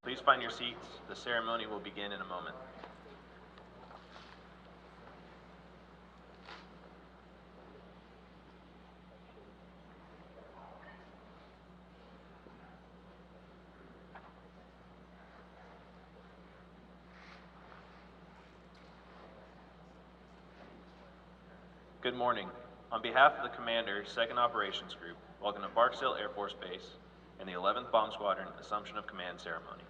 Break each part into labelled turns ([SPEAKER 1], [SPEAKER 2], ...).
[SPEAKER 1] Please find your seats. The ceremony will begin in a moment. Good morning. On behalf of the Commander, 2nd Operations Group, welcome to Barksdale Air Force Base and the 11th Bomb Squadron Assumption of Command Ceremony.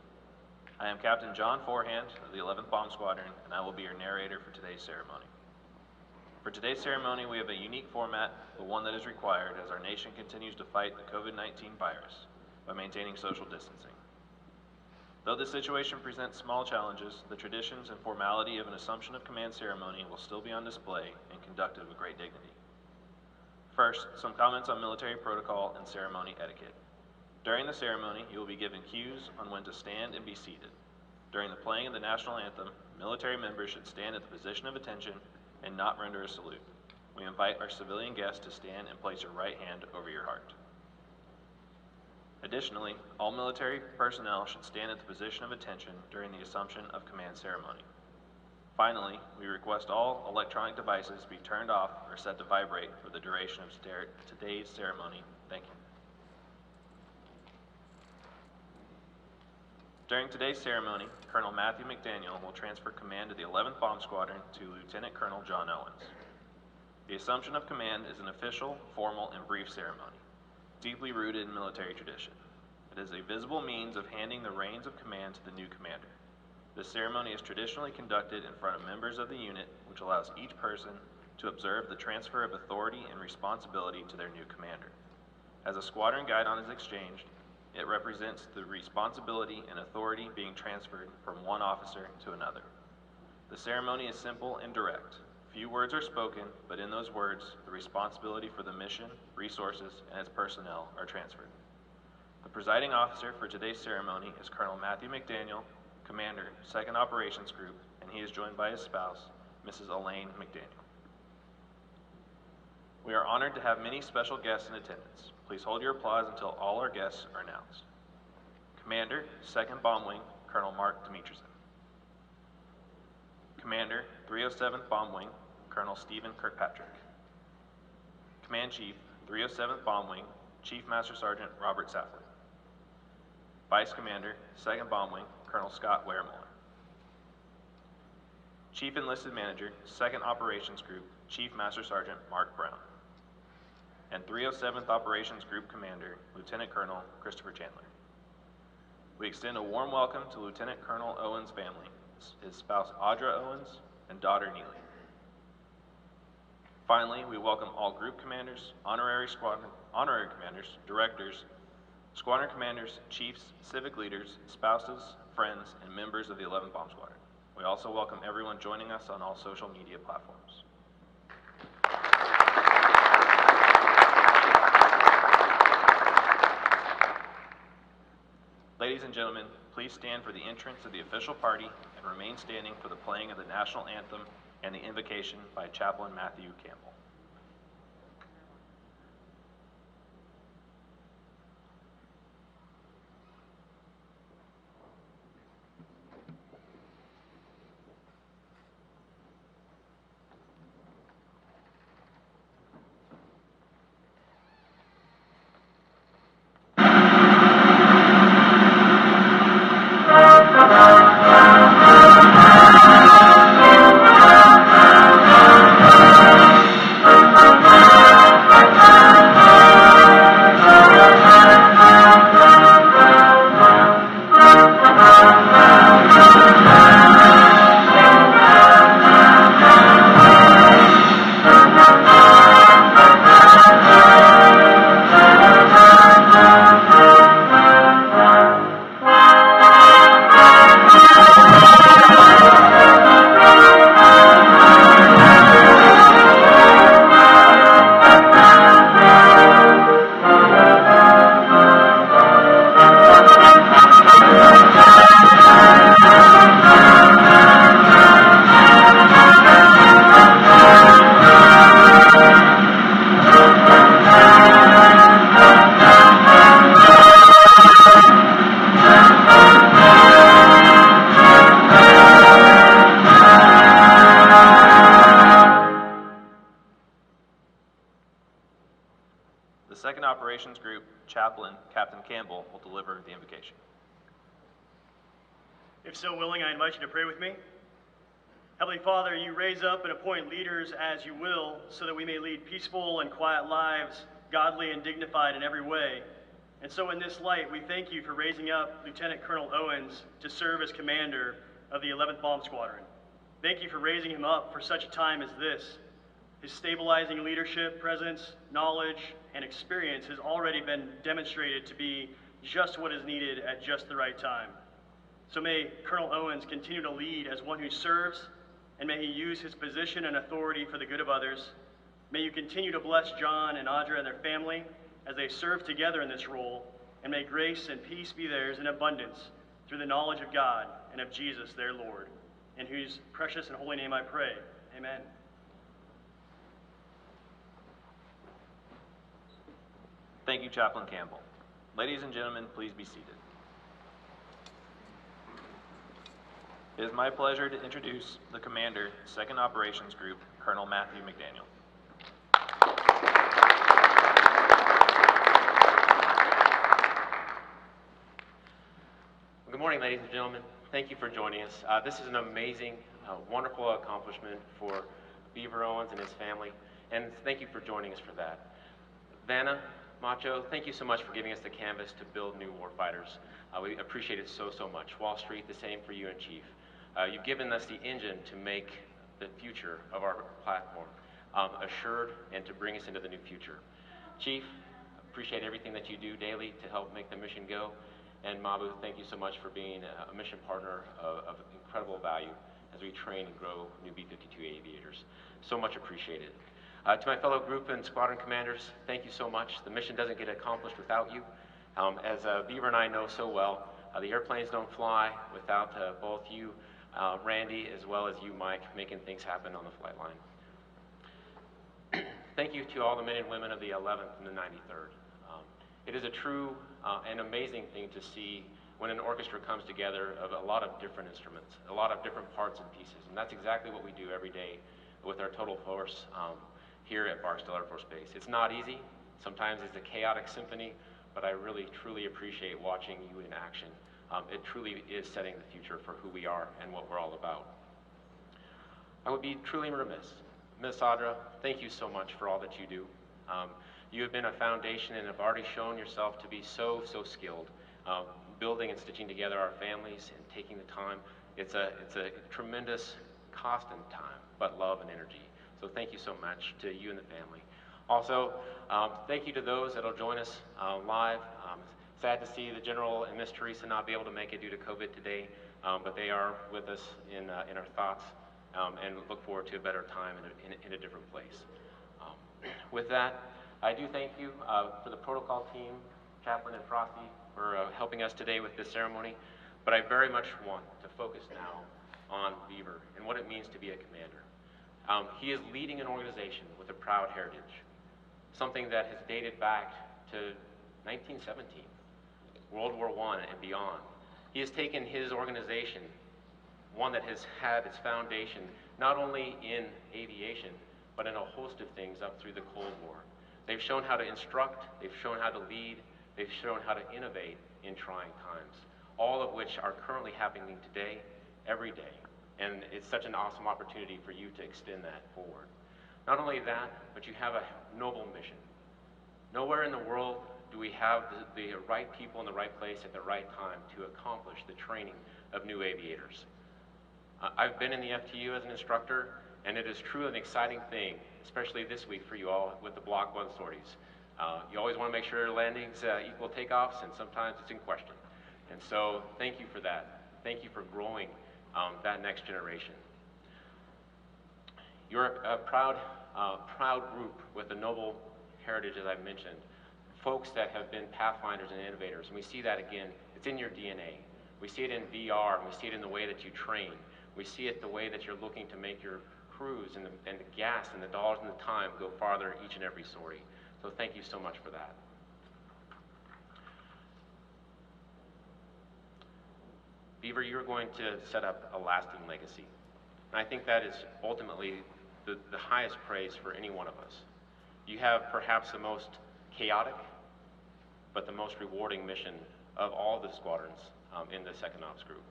[SPEAKER 1] I am Captain John Forehand of the 11th Bomb Squadron, and I will be your narrator for today's ceremony. For today's ceremony, we have a unique format, but one that is required as our nation continues to fight the COVID-19 virus by maintaining social distancing. Though the situation presents small challenges, the traditions and formality of an Assumption of Command ceremony will still be on display and conducted with great dignity. First, some comments on military protocol and ceremony etiquette. During the ceremony, you will be given cues on when to stand and be seated. During the playing of the national anthem, military members should stand at the position of attention and not render a salute. We invite our civilian guests to stand and place your right hand over your heart. Additionally, all military personnel should stand at the position of attention during the Assumption of Command ceremony. Finally, we request all electronic devices be turned off or set to vibrate for the duration of today's ceremony. Thank you. During today's ceremony, Colonel Matthew McDaniel will transfer command of the 11th Bomb Squadron to Lieutenant Colonel John Owens. The Assumption of Command is an official, formal, and brief ceremony, deeply rooted in military tradition. It is a visible means of handing the reins of command to the new commander. This ceremony is traditionally conducted in front of members of the unit, which allows each person to observe the transfer of authority and responsibility to their new commander. As a squadron guidon is exchanged, it represents the responsibility and authority being transferred from one officer to another. The ceremony is simple and direct. Few words are spoken, but in those words, the responsibility for the mission, resources, and its personnel are transferred. The presiding officer for today's ceremony is Colonel Matthew McDaniel, Commander, 2nd Operations Group, and he is joined by his spouse, Mrs. Elaine McDaniel. We are honored to have many special guests in attendance. Please hold your applause until all our guests are announced. Commander, 2nd Bomb Wing, Colonel Mark Demetrison. Commander, 307th Bomb Wing, Colonel Stephen Kirkpatrick. Command Chief, 307th Bomb Wing, Chief Master Sergeant Robert Safley. Vice Commander, 2nd Bomb Wing, Colonel Scott Waremuller. Chief Enlisted Manager, 2nd Operations Group, Chief Master Sergeant Mark Brown. And 307th Operations Group Commander, Lieutenant Colonel Christopher Chandler. We extend a warm welcome to Lieutenant Colonel Owens' family, his spouse Audra Owens, and daughter Neely. Finally, we welcome all group commanders, honorary commanders, directors, squadron commanders, chiefs, civic leaders, spouses, friends, and members of the 11th Bomb Squadron. We also welcome everyone joining us on all social media platforms. Ladies and gentlemen, please stand for the entrance of the official party and remain standing for the playing of the national anthem and the invocation by Chaplain Matthew Campbell. The second operations group, Chaplain Captain Campbell, will deliver the invocation.
[SPEAKER 2] If so willing, I invite you to pray with me. Heavenly Father, you raise up and appoint leaders as you will, so that we may lead peaceful and quiet lives, godly and dignified in every way. And so in this light, we thank you for raising up Lieutenant Colonel Owens to serve as commander of the 11th Bomb Squadron. Thank you for raising him up for such a time as this. His stabilizing leadership, presence, knowledge, and experience has already been demonstrated to be just what is needed at just the right time. So may Colonel Owens continue to lead as one who serves, and may he use his position and authority for the good of others. May you continue to bless John and Audra and their family as they serve together in this role, and may grace and peace be theirs in abundance through the knowledge of God and of Jesus their Lord, in whose precious and holy name I pray. Amen.
[SPEAKER 1] Thank you, Chaplain Campbell. Ladies and gentlemen, please be seated. It is my pleasure to introduce the commander, 2nd Operations Group, Colonel Matthew McDaniel.
[SPEAKER 3] Good morning, ladies and gentlemen. Thank you for joining us. This is an amazing, wonderful accomplishment for Beaver Owens and his family, and thank you for joining us for that. Vanna, Macho, thank you so much for giving us the canvas to build new warfighters. We appreciate it so, so much. Wall Street, the same for you and Chief. You've given us the engine to make the future of our platform assured and to bring us into the new future. Chief, appreciate everything that you do daily to help make the mission go. And Mabu, thank you so much for being a mission partner of incredible value as we train and grow new B-52 aviators. So much appreciated. To my fellow group and squadron commanders, thank you so much. The mission doesn't get accomplished without you. As Beaver and I know so well, the airplanes don't fly without both you, Randy, as well as you, Mike, making things happen on the flight line. Thank you to all the men and women of the 11th and the 93rd. It is a true and amazing thing to see when an orchestra comes together of a lot of different instruments, a lot of different parts and pieces, and that's exactly what we do every day with our total force here at Barksdale Air Force Base. It's not easy. Sometimes it's a chaotic symphony, but I really, truly appreciate watching you in action. It truly is setting the future for who we are and what we're all about. I would be truly remiss. Ms. Audra, thank you so much for all that you do. You have been a foundation and have already shown yourself to be so, so skilled, building and stitching together our families and taking the time. It's a tremendous cost and time, but love and energy. So thank you so much to you and the family. Also, thank you to those that will join us live. Sad to see the General and Miss Teresa not be able to make it due to COVID today, but they are with us in our thoughts, and look forward to a better time in a different place. With that, I do thank you for the protocol team, Chaplain and Frosty, for helping us today with this ceremony, but I very much want to focus now on Beaver and what it means to be a commander. He is leading an organization with a proud heritage, something that has dated back to 1917, World War I and beyond. He has taken his organization, one that has had its foundation not only in aviation, but in a host of things up through the Cold War. They've shown how to instruct, they've shown how to lead, they've shown how to innovate in trying times, all of which are currently happening today, every day. And it's such an awesome opportunity for you to extend that forward. Not only that, but you have a noble mission. Nowhere in the world do we have the right people in the right place at the right time to accomplish the training of new aviators. I've been in the FTU as an instructor, and it is truly an exciting thing, especially this week for you all with the Block 1 sorties. You always want to make sure landings equal takeoffs, and sometimes it's in question. And so thank you for that. Thank you for growing that next generation. You're a proud group with a noble heritage, as I mentioned. Folks that have been pathfinders and innovators, and we see that again, it's in your DNA. We see it in VR, and we see it in the way that you train. We see it the way that you're looking to make your crews and the gas and the dollars and the time go farther each and every sortie. So thank you so much for that. Beaver, you're going to set up a lasting legacy. And I think that is ultimately the highest praise for any one of us. You have perhaps the most chaotic, but the most rewarding mission of all the squadrons in the 2nd Ops Group.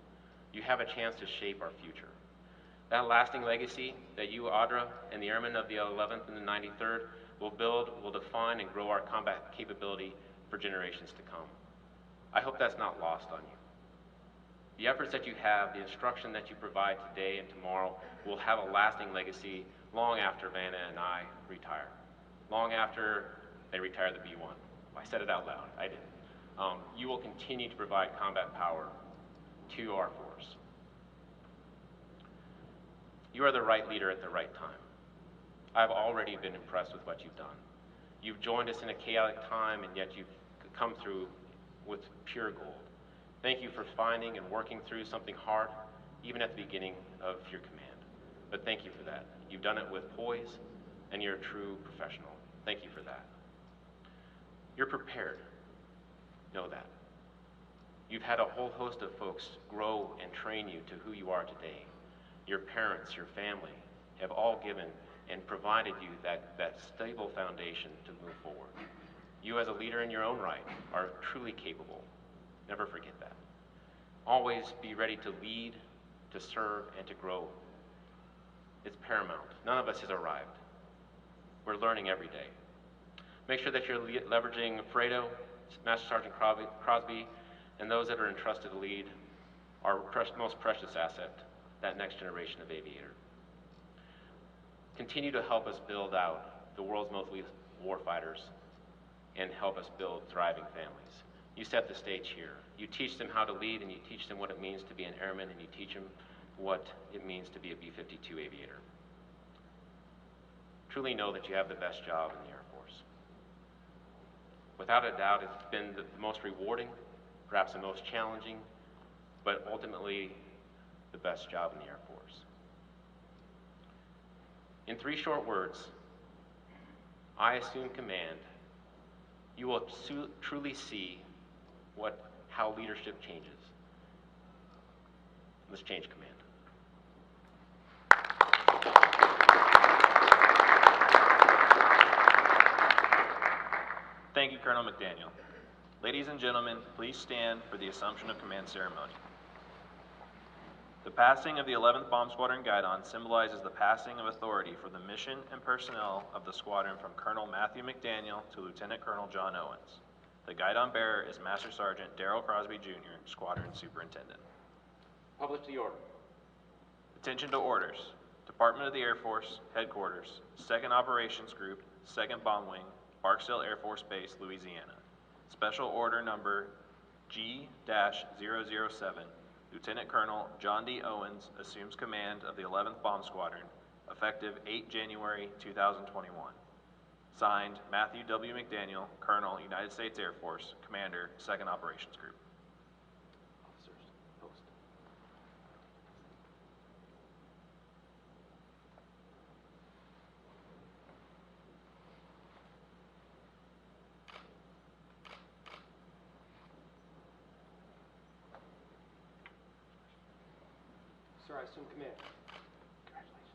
[SPEAKER 3] You have a chance to shape our future. That lasting legacy that you, Audra, and the airmen of the 11th and the 93rd will build, will define, and grow our combat capability for generations to come. I hope that's not lost on you. The efforts that you have, the instruction that you provide today and tomorrow will have a lasting legacy long after Vanna and I retire. Long after they retire the B-1. I said it out loud, I didn't. You will continue to provide combat power to our force. You are the right leader at the right time. I've already been impressed with what you've done. You've joined us in a chaotic time, and yet you've come through with pure gold. Thank you for finding and working through something hard, even at the beginning of your command. But thank you for that. You've done it with poise, and you're a true professional. Thank you for that. You're prepared. Know that. You've had a whole host of folks grow and train you to who you are today. Your parents, your family have all given and provided you that stable foundation to move forward. You as a leader in your own right are truly capable. Never forget that. Always be ready to lead, to serve, and to grow. It's paramount. None of us has arrived. We're learning every day. Make sure that you're leveraging Fredo, Master Sergeant Crosby, and those that are entrusted to lead our most precious asset, that next generation of aviator. Continue to help us build out the world's most lethal warfighters and help us build thriving families. You set the stage here. You teach them how to lead, and you teach them what it means to be an airman, and you teach them what it means to be a B-52 aviator. Truly know that you have the best job in the Air Force. Without a doubt, it's been the most rewarding, perhaps the most challenging, but ultimately the best job in the Air Force. In 3 short words, I assume command. You will truly see how leadership changes. Let's change command.
[SPEAKER 1] Thank you, Colonel McDaniel. Ladies and gentlemen, please stand for the Assumption of Command ceremony. The passing of the 11th Bomb Squadron Guidon symbolizes the passing of authority for the mission and personnel of the squadron from Colonel Matthew McDaniel to Lieutenant Colonel John Owens. The Guidon bearer is Master Sergeant Darrell Crosby, Jr., Squadron Superintendent.
[SPEAKER 3] Publish the order.
[SPEAKER 1] Attention to orders. Department of the Air Force, Headquarters, 2nd Operations Group, 2nd Bomb Wing, Barksdale Air Force Base, Louisiana. Special Order Number G-007, Lieutenant Colonel John D. Owens assumes command of the 11th Bomb Squadron, effective 8 January 2021. Signed, Matthew W. McDaniel, Colonel, United States Air Force, Commander, 2nd Operations Group.
[SPEAKER 3] Officers, post.
[SPEAKER 4] Sir, I assume command.
[SPEAKER 3] Congratulations.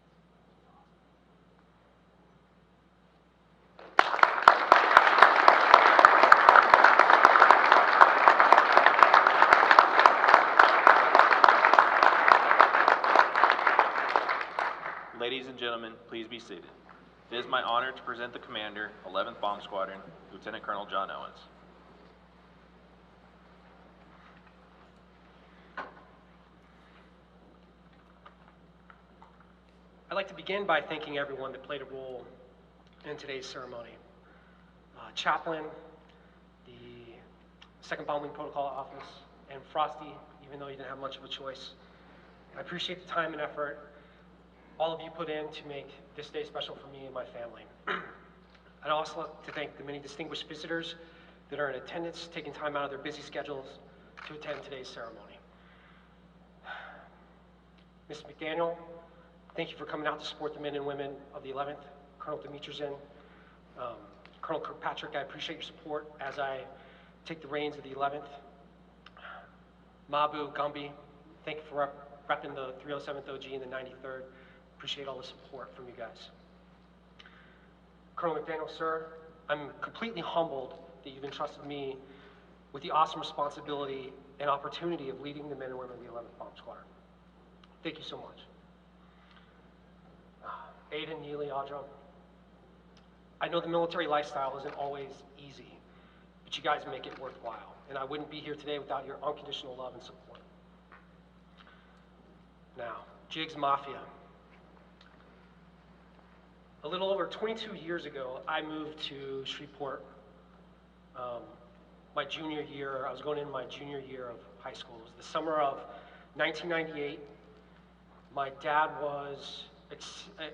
[SPEAKER 1] Ladies and gentlemen, please be seated. It is my honor to present the Commander, 11th Bomb Squadron, Lieutenant Colonel John Owens.
[SPEAKER 4] I'd like to begin by thanking everyone that played a role in today's ceremony. Chaplain, the 2nd Bomb Wing Protocol Office, and Frosty, even though you didn't have much of a choice. I appreciate the time and effort all of you put in to make this day special for me and my family. I'd also like to thank the many distinguished visitors that are in attendance, taking time out of their busy schedules to attend today's ceremony. Ms. McDaniel, thank you for coming out to support the men and women of the 11th. Colonel Dimitrijan, Colonel Kirkpatrick, I appreciate your support as I take the reins of the 11th. Mabu, Gumby, thank you for repping the 307th OG and the 93rd. Appreciate all the support from you guys. Colonel McDaniel, sir, I'm completely humbled that you've entrusted me with the awesome responsibility and opportunity of leading the men and women of the 11th Bomb Squadron. Thank you so much. Aiden, Neely, Audra, I know the military lifestyle isn't always easy, but you guys make it worthwhile, and I wouldn't be here today without your unconditional love and support. Now, Jigs Mafia. A little over 22 years ago, I moved to Shreveport. My junior year, I was going into my junior year of high school. It was the summer of 1998. My dad was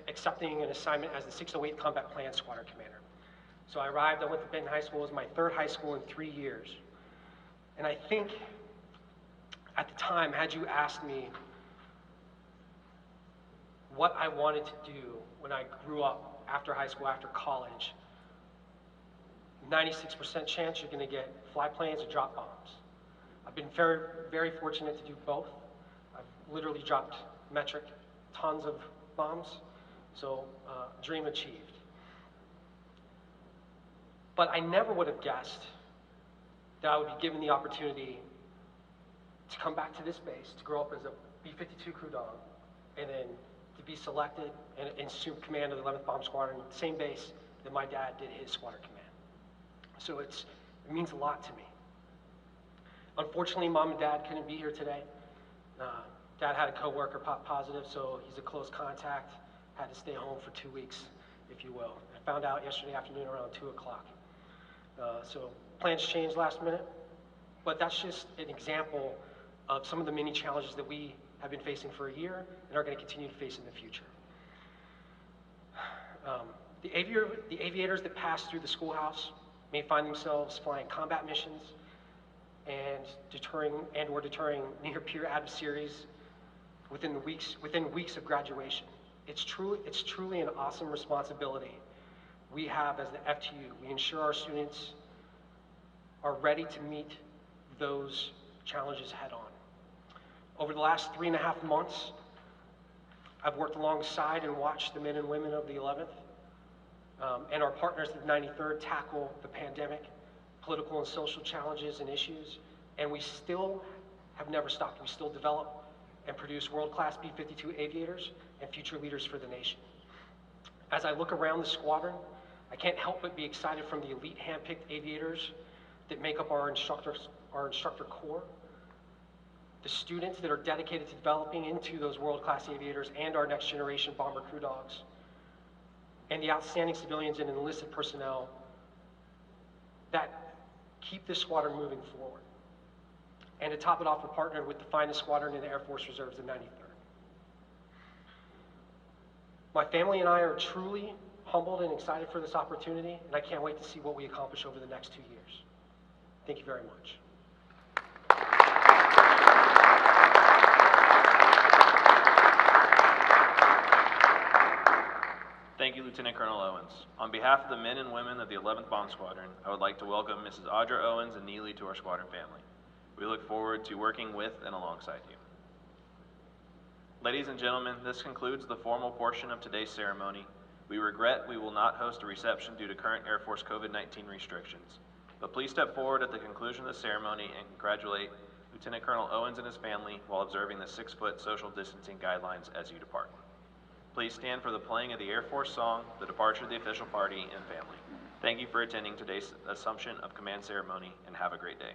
[SPEAKER 4] accepting an assignment as the 608 Combat Plan Squadron Commander. So I arrived, I went to Benton High School. It was my 3rd high school in 3 years. And I think at the time, had you asked me what I wanted to do when I grew up after high school, after college, 96% chance you're gonna get fly planes or drop bombs. I've been very, very fortunate to do both. I've literally dropped metric tons of bombs, so dream achieved. But I never would have guessed that I would be given the opportunity to come back to this base, to grow up as a B-52 crew dog, and then to be selected and assume command of the 11th Bomb Squadron, same base that my dad did his squadron command. So it means a lot to me. Unfortunately, Mom and Dad couldn't be here today. Dad had a coworker pop positive, so he's a close contact. Had to stay home for 2 weeks, if you will. I found out yesterday afternoon around 2 o'clock. So plans changed last minute, but that's just an example of some of the many challenges that we have been facing for a year and are going to continue to face in the future. The aviators that pass through the schoolhouse may find themselves flying combat missions and deterring near-peer adversaries within weeks of graduation. It's truly an awesome responsibility we have as the FTU. We ensure our students are ready to meet those challenges head on. Over the last 3.5 months, I've worked alongside and watched the men and women of the 11th and our partners at the 93rd tackle the pandemic, political and social challenges and issues, and we still have never stopped. We still develop and produce world-class B-52 aviators and future leaders for the nation. As I look around the squadron, I can't help but be excited from the elite hand-picked aviators that make up our instructor corps. the students that are dedicated to developing into those world-class aviators and our next generation bomber crew dogs, and the outstanding civilians and enlisted personnel that keep this squadron moving forward. And to top it off, we're partnered with the finest squadron in the Air Force Reserves, the 93rd. My family and I are truly humbled and excited for this opportunity, and I can't wait to see what we accomplish over the next 2 years. Thank you very much.
[SPEAKER 1] Thank you, Lieutenant Colonel Owens. On behalf of the men and women of the 11th Bomb Squadron, I would like to welcome Mrs. Audra Owens and Neely to our squadron family. We look forward to working with and alongside you. Ladies and gentlemen, this concludes the formal portion of today's ceremony. We regret we will not host a reception due to current Air Force COVID-19 restrictions. But please step forward at the conclusion of the ceremony and congratulate Lieutenant Colonel Owens and his family while observing the 6-foot social distancing guidelines as you depart. Please stand for the playing of the Air Force song, the departure of the official party and family. Thank you for attending today's Assumption of Command ceremony, and have a great day.